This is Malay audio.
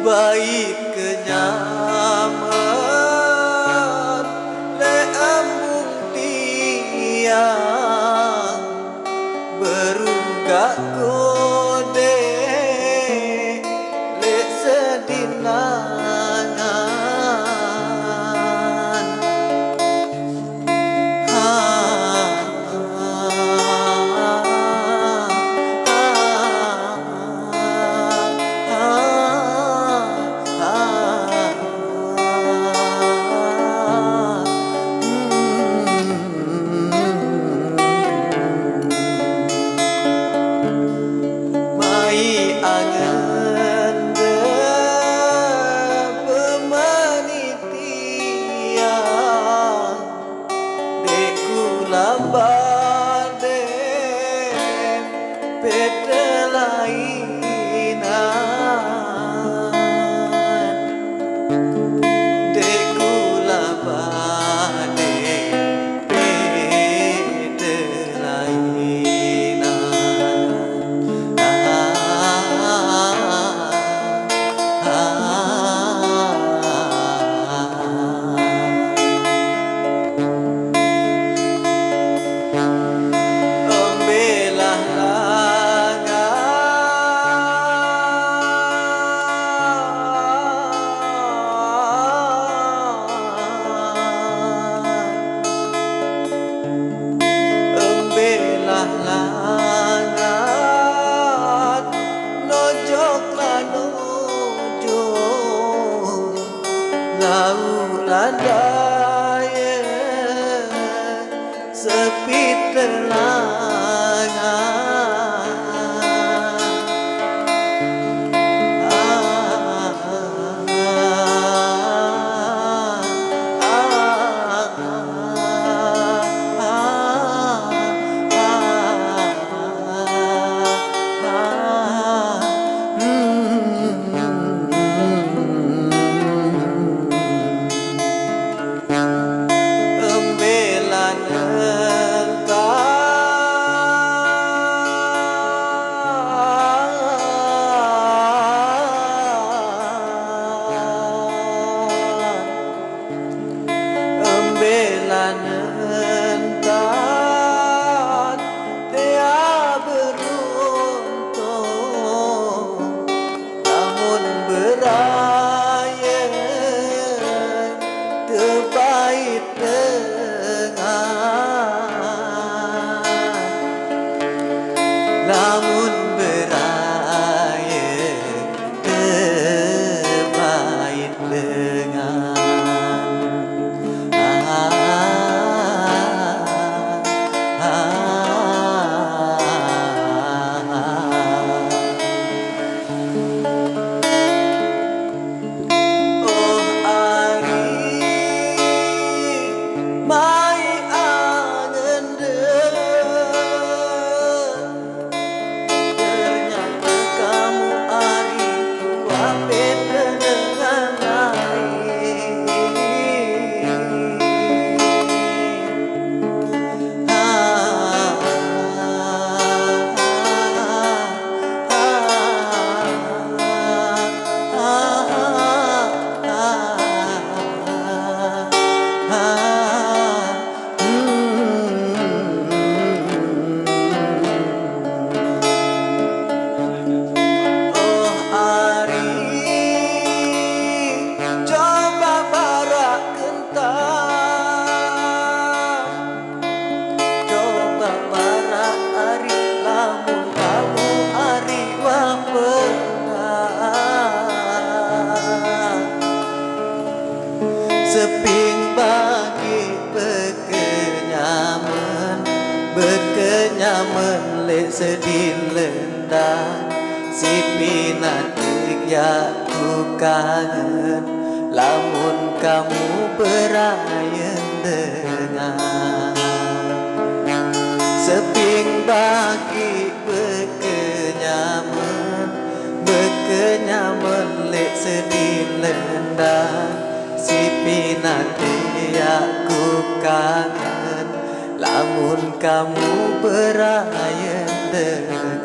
baik kenyaman le embung tiang berugak kode le sedinangan angen de pemanitian deku lambade petelainan deku lambade langat nojok lanujo lau landaya sepi terlangan nentan dia beruntung namun beraya terbaik dengan namun beraya terbaik dengan seping bagi berkenyaman le sedih lendang si pinatik ya ku kangen lamun kamu berayan dengan seping bagi berkenyaman le sedih lendang si pinate aku kangen lamun kamu berayan dengan